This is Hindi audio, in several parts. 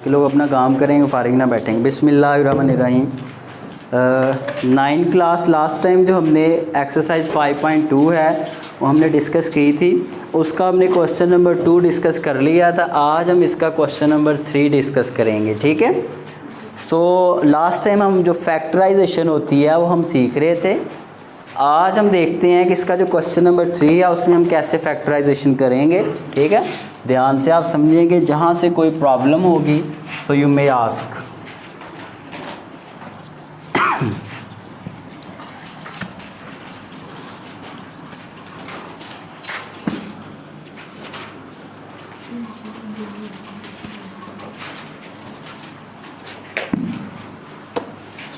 कि लोग अपना काम करेंगे, फारिग ना बैठेंगे। बिस्मिल्लाहिर्रहमानिर्रहीम। 9th क्लास लास्ट टाइम जो हमने एक्सरसाइज 5.2 है वो हमने डिस्कस की थी, उसका हमने क्वेश्चन नंबर 2 डिस्कस कर लिया था। आज हम इसका क्वेश्चन नंबर 3 डिस्कस करेंगे, ठीक है। सो लास्ट टाइम हम जो फैक्टराइजेशन होती है वो हम सीख रहे थे। आज हम देखते हैं कि इसका जो क्वेश्चन नंबर 3 है उसमें हम कैसे फैक्टराइजेशन करेंगे, ठीक है। ध्यान से आप समझेंगे, जहाँ से कोई प्रॉब्लम होगी सो यू मे आस्क।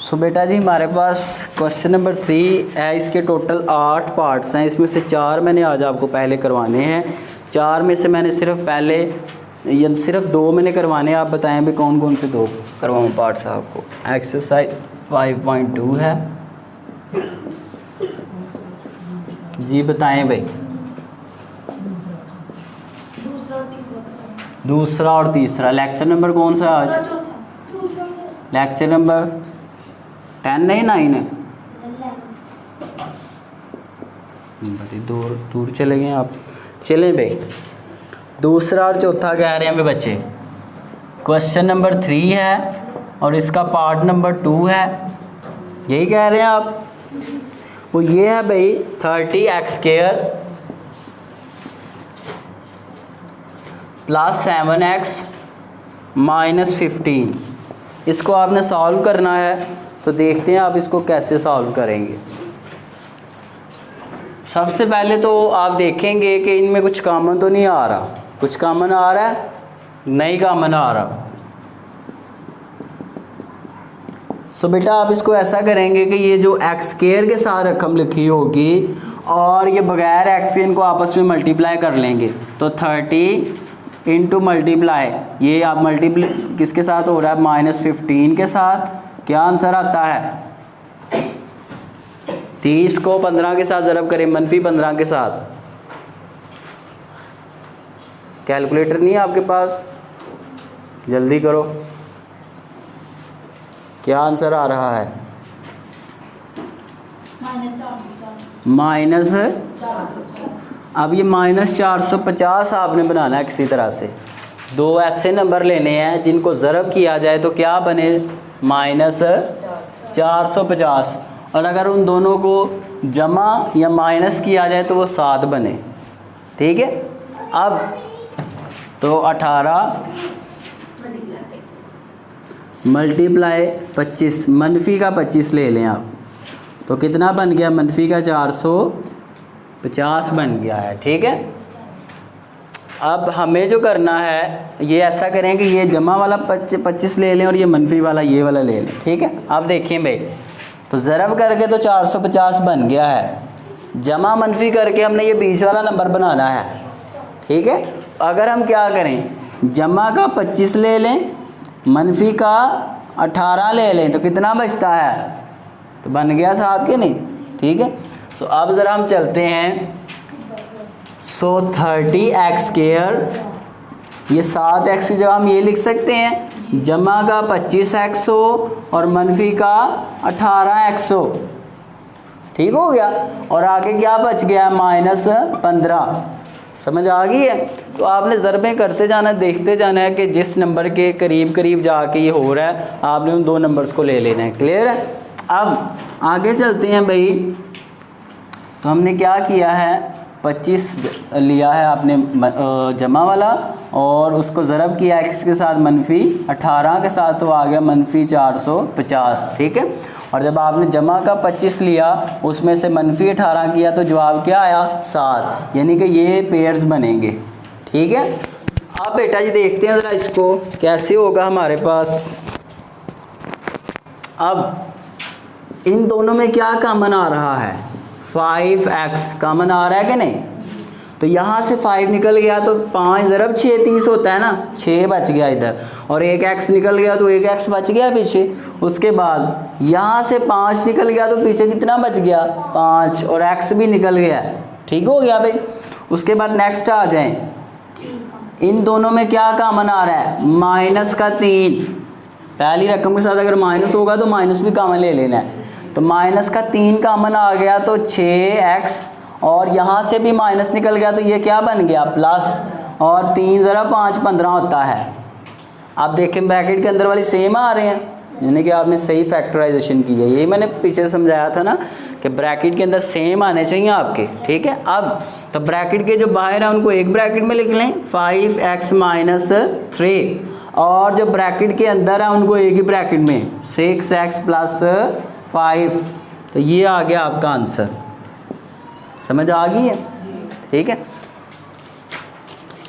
सो बेटा जी हमारे पास क्वेश्चन नंबर 3 है। इसके टोटल 8 पार्ट्स हैं, इसमें से 4 मैंने आज आपको पहले करवाने हैं। 4 में से मैंने सिर्फ 2 मैंने करवाने हैं। आप बताएं भी कौन कौन से 2 करवाऊँ पार्ट्स आपको। एक्सरसाइज 5.2 है जी, बताएं भाई। दूसरा और तीसरा। लेक्चर नंबर कौन सा आज? लेक्चर नंबर 10 नहीं 9 है। बड़ी दूर चले गए आप। चलें भाई, दूसरा और चौथा कह रहे हैं भाई बच्चे। क्वेश्चन नंबर 3 है और इसका पार्ट नंबर 2 है, यही कह रहे हैं आप। वो ये है भाई 30x² + 7x - 15। इसको आपने सॉल्व करना है, तो देखते हैं आप इसको कैसे सॉल्व करेंगे। सबसे पहले तो आप देखेंगे कि इनमें कुछ कॉमन तो नहीं आ रहा। कुछ कॉमन आ रहा है? नहीं कॉमन आ रहा। सो बेटा आप इसको ऐसा करेंगे कि ये जो x² के साथ रकम लिखी होगी और ये बगैर x के इनको आपस में मल्टीप्लाई कर लेंगे, तो 30 × मल्टीप्लाई, ये आप मल्टीप्लाई किसके साथ हो रहा है? -15 के साथ। क्या आंसर आता है? 30 को 15 के साथ ज़रब करें, -15 के साथ। कैलकुलेटर नहीं है आपके पास? जल्दी करो, क्या आंसर आ रहा है? -450। अब ये -450 आपने बनाना है किसी तरह से। 2 ऐसे नंबर लेने हैं जिनको ज़रब किया जाए तो क्या बने? -450। और अगर उन दोनों को जमा या माइनस किया जाए तो वो 7 बने, ठीक है। अब तो 18 मल्टीप्लाई 25, मनफी का 25 ले लें आप, तो कितना बन गया? मनफी का 450 बन गया है, ठीक है। अब हमें जो करना है ये ऐसा करें कि ये जमा वाला 25 ले लें और ये मनफी वाला ये वाला ले लें, ठीक है। आप देखें भाई, तो ज़रब करके तो 450 बन गया है, जमा मनफी करके हमने ये बीच वाला नंबर बनाना है, ठीक है। अगर हम क्या करें, जमा का 25 ले लें, मनफी का 18 ले लें, तो कितना बचता है? तो बन गया 7 के नहीं, ठीक है। तो अब ज़रा हम चलते हैं। सो 30x², ये 7x की जगह हम ये लिख सकते हैं, जमा का 25x हो और मनफी का 18x हो, ठीक हो गया। और आगे क्या बच गया? -15। समझ आ गई है? तो आपने ज़रबें करते जाना, देखते जाना है कि जिस नंबर के करीब करीब जाके ये हो रहा है आपने उन 2 नंबर्स को ले लेना है। क्लियर है? अब आगे चलते हैं भाई। तो हमने क्या किया है, 25 लिया है आपने जमा वाला और उसको ज़रब किया x के साथ मनफी 18 के साथ, तो आ गया -450, ठीक है। और जब आपने जमा का 25 लिया उसमें से मनफी 18 किया तो जवाब क्या आया? 7, यानी कि ये पेयर्स बनेंगे, ठीक है। अब बेटा जी देखते हैं ज़रा इसको कैसे होगा हमारे पास। अब इन दोनों में क्या कॉमन आ रहा है? 5x कॉमन आ रहा है कि नहीं? तो यहाँ से 5 निकल गया तो 5 ज़रब 6 30 होता है ना, 6 बच गया इधर, और 1x निकल गया तो 1x बच गया पीछे। उसके बाद यहाँ से 5 निकल गया तो पीछे कितना बच गया? 5, और x भी निकल गया, ठीक हो गया भाई। उसके बाद नेक्स्ट आ जाएं, इन दोनों में क्या कॉमन आ रहा है, माइनस का 3। पहली रकम के साथ अगर माइनस होगा तो माइनस भी कॉमन ले लेना है। तो माइनस का 3 कॉमन आ गया तो 6x, और यहाँ से भी माइनस निकल गया तो ये क्या बन गया, प्लस, और 3 ज़रा 5 15 होता है। आप देखें ब्रैकेट के अंदर वाली सेम आ रहे हैं, यानी कि आपने सही फैक्टराइजेशन की है। यही मैंने पीछे समझाया था ना कि ब्रैकेट के अंदर सेम आने चाहिए आपके, ठीक है। अब तो ब्रैकेट के जो बाहर है उनको एक ब्रैकेट में लिख लें, 5x माइनस 3, और जो ब्रैकेट के अंदर है उनको एक ही ब्रैकेट में, 6x प्लस 5। तो ये आ गया आपका आंसर। समझ आ गई है, ठीक है।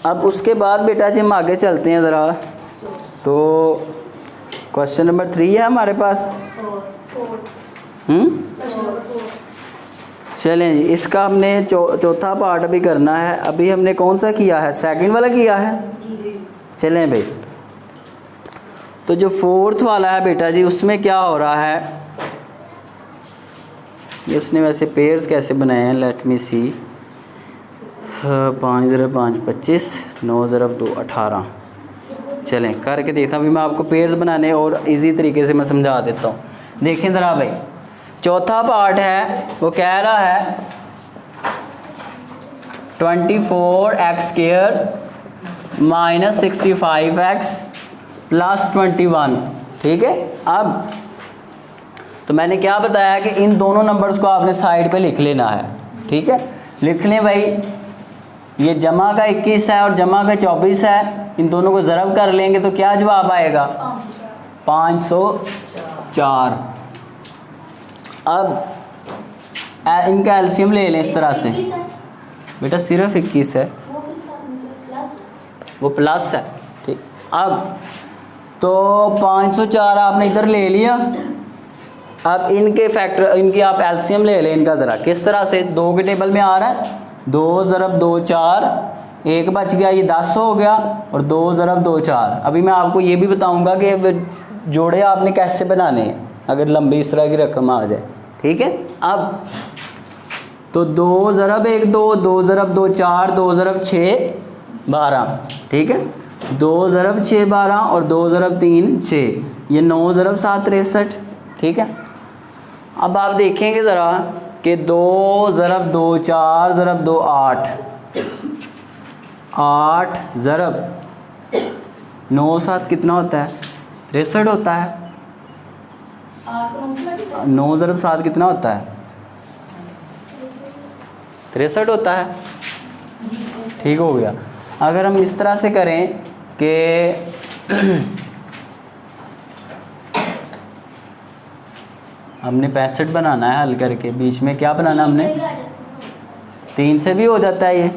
अब उसके बाद बेटा जी हम आगे चलते हैं ज़रा। तो क्वेश्चन नंबर 3 है हमारे पास। चलें जी, इसका हमने चौथा पार्ट अभी करना है। अभी हमने कौन सा किया है, सेकंड वाला किया है। चलें भाई, तो जो फोर्थ वाला है बेटा जी उसमें क्या हो रहा है, ये उसने वैसे पेयर्स कैसे बनाए हैं, लेट मी सी। 5 ज़रा 5 25, 9 ज़रा 2 18। चलें करके देखता हूँ। अभी मैं आपको पेयर्स बनाने और इजी तरीके से मैं समझा देता हूँ। देखें ज़रा भाई, चौथा पार्ट है वो कह रहा है 24x² माइनस 65x प्लस 21, ठीक है। अब तो मैंने क्या बताया कि इन दोनों नंबर्स को आपने साइड पे लिख लेना है, ठीक है। लिख लें भाई, ये जमा का 21 है और जमा का 24 है, इन दोनों को ज़रब कर लेंगे तो क्या जवाब आएगा, 504। अब इनका एलसीएम ले लें इस तरह से। बेटा सिर्फ 21 है, वो प्लस है, ठीक। अब तो 504 आपने इधर ले लिया। अब इनके फैक्टर, इनकी आप एलसीएम ले लें इनका ज़रा। किस तरह से, 2 के टेबल में आ रहा है, 2 ज़रब 2 4, 1 बच गया, ये 10 हो गया, और 2 ज़रब 2 4। अभी मैं आपको ये भी बताऊंगा कि जोड़े आपने कैसे बनाने हैं अगर लंबी इस तरह की रकम आ जाए, ठीक है। अब तो 2 ज़रब 1 2, 2 ज़रब 2 4, 2 ज़रब 6 12, ठीक है। 2 ज़रब 6 12 और 2 ज़रब 3 6, ये 9 ज़रब 7 63, ठीक है। अब आप देखेंगे ज़रा कि 2 ज़रब 2 4 ज़रब 2 8, 8 ज़रब 9 7 कितना होता है, 63 होता है। 9 ज़रब 7 कितना होता है, 63 होता है, ठीक हो गया। अगर हम इस तरह से करें कि हमने 65 बनाना है हल करके, बीच में क्या बनाना हमने, 3 से भी हो जाता है ये।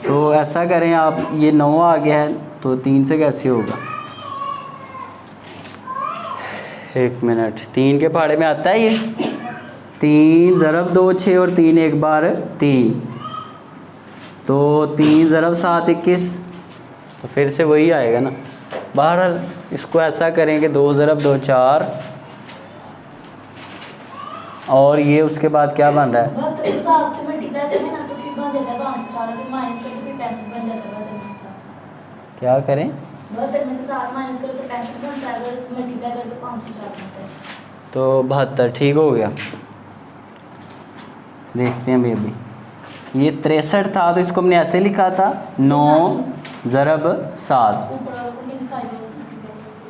तो ऐसा करें आप, ये 9 आ गया है तो 3 से कैसे होगा, 1 मिनट, 3 के पहाड़े में आता है ये। 3 ज़रब 2 6 और 3 एक बार 3, तो 3 ज़रब 7 21, तो फिर से वही आएगा ना। बहरहाल इसको ऐसा करें कि 2 ज़रब 2 4, और ये उसके बाद क्या बन रहा है, क्या करें, तो 72, ठीक हो गया। देखते हैं अभी, ये 63 था तो इसको हमने ऐसे लिखा था 9 ज़रब 7,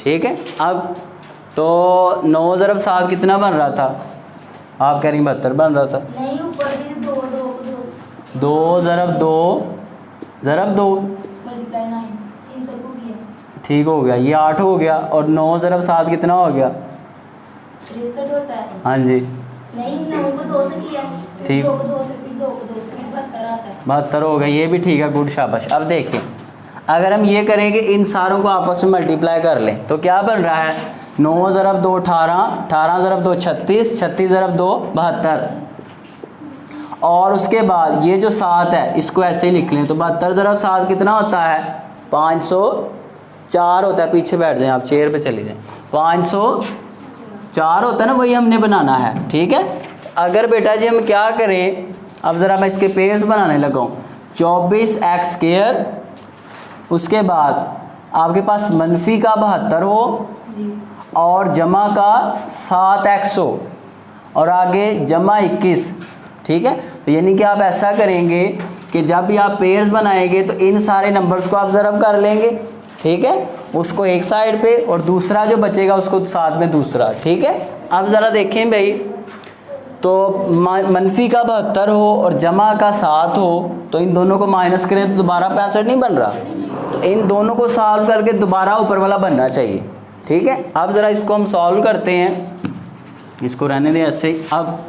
ठीक है। अब तो 9 ज़रब 7 कितना बन रहा था, आप कह रही 72 बन रहा था। नहीं, ऊपर भी 2 ज़रब 2 ज़रब 2, ठीक हो गया, ये 8 हो गया, और 9 ज़रब 7 कितना हो गया, 63 होता है। हाँ जी, नहीं 9 को 2 से किया, ठीक, 2 को 2 से, फिर 2 को 2 से, फिर 72 आता है, 72 हो गया, ये भी ठीक है, गुड शाबाश। अब देखिए अगर हम ये करें कि इन सारों को आपस में मल्टीप्लाई कर लें तो क्या बन रहा है, 9 ज़रब 2 18, 18 ज़रब 2 36, 36 ज़रब 2 72, और उसके बाद ये जो 7 है इसको ऐसे ही लिख लें तो 72 ज़रब 7 कितना होता है, 504 होता है। पीछे बैठ जाएं आप, चेयर पे चले जाएं, 504 होता है ना, वही हमने बनाना है, ठीक है। अगर बेटा जी हम क्या करें, अब ज़रा मैं इसके पेयर्स बनाने लगा हूँ। 24x², उसके बाद आपके पास मनफी का 72 हो और जमा का 7x हो और आगे जमा 21। ठीक है, तो यानी कि आप ऐसा करेंगे कि जब भी आप पेयर्स बनाएंगे तो इन सारे नंबर्स को आप ज़रब कर लेंगे। ठीक है, उसको एक साइड पे और दूसरा जो बचेगा उसको साथ में दूसरा। ठीक है, अब ज़रा देखें भाई, तो मनफी का 72 हो और जमा का 7 हो तो इन दोनों को माइनस करें तो दोबारा 65 नहीं बन रहा, तो इन दोनों को सॉल्व करके दोबारा ऊपर वाला बनना चाहिए। ठीक है, अब ज़रा इसको हम सॉल्व करते हैं, इसको रहने दें ऐसे ही। अब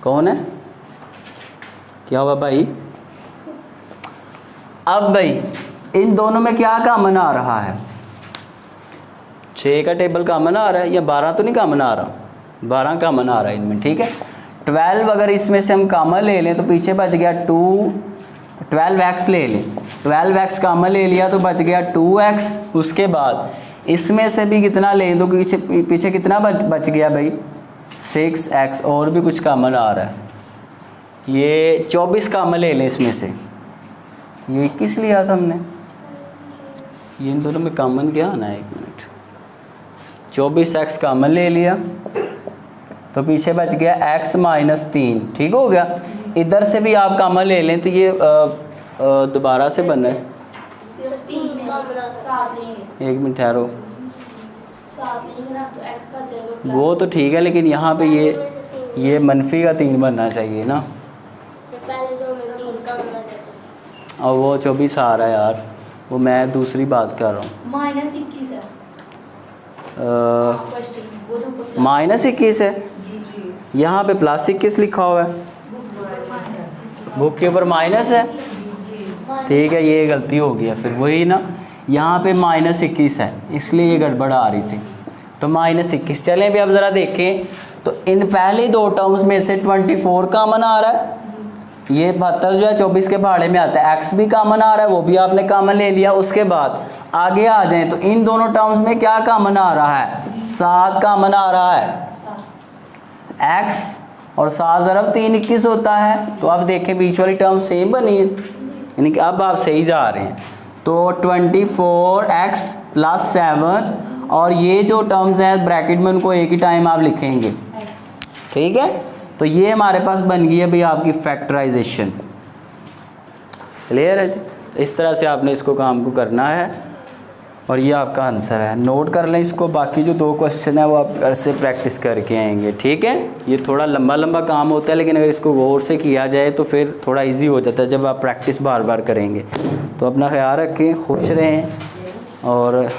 कौन है, क्या हुआ भाई? अब भाई इन दोनों में क्या कॉमन आ रहा है? 6 का टेबल कॉमन आ रहा है, या 12 तो नहीं कॉमन आ रहा? 12 कॉमन आ रहा है इनमें। ठीक है, 12 अगर इसमें से हम कॉमन ले लें तो पीछे बच गया 12x ले लें, 12x कॉमन ले लिया तो बच गया 2x। उसके बाद इसमें से भी कितना लें तो पीछे कितना बच गया भाई? 6x। और भी कुछ कॉमन आ रहा है, ये 24 कॉमन ले लें इसमें से, ये 21 लिया था हमने, ये इन दोनों में कॉमन क्या आना है? 1 मिनट, 24x कॉमन ले लिया तो पीछे बच गया x - 3। ठीक हो गया, इधर से भी आप कॉमन ले लें तो ये दोबारा से बना है। 1 मिनट ठहरो, वो तो ठीक है, लेकिन यहाँ पे ये मनफी का 3 बनना चाहिए ना, और वो 24 आ रहा है यार, वो मैं दूसरी बात कर रहा हूँ। -21 है, -21 है, यहाँ पे +21 लिखा हुआ है, बुक के ऊपर माइनस है। ठीक है, ये गलती हो गया फिर, वही ना, यहाँ पे -21 है इसलिए ये गड़बड़ आ रही थी, तो -21। चलें भी अब ज़रा देखें, तो इन पहले 2 टर्म्स में से 24 कॉमन आ रहा है, ये 72 जो है 24 के भाड़े में आता है, x भी कॉमन आ रहा है, वो भी आपने कॉमन ले लिया। उसके बाद आगे आ जाएं तो इन दोनों टर्म्स में क्या कॉमन आ रहा है? 7 कॉमन आ रहा है, x और 7 ज़रब 3 21 होता है। तो अब देखें बीच वाली टर्म सेम बनी है, यानी कि अब आप सही जा रहे हैं। तो 24x + 7 और ये जो टर्म्स हैं ब्रैकेट में उनको एक ही टाइम आप लिखेंगे। ठीक है, तो ये हमारे पास बन गई है भाई आपकी फैक्टराइजेशन। क्लियर है जी? इस तरह से आपने इसको काम को करना है और ये आपका आंसर है। नोट कर लें इसको, बाकी जो 2 क्वेश्चन है वो आप घर से प्रैक्टिस करके आएंगे। ठीक है, ये थोड़ा लंबा काम होता है, लेकिन अगर इसको गौर से किया जाए तो फिर थोड़ा इजी हो जाता है जब आप प्रैक्टिस बार बार करेंगे। तो अपना ख्याल रखें, खुश रहें और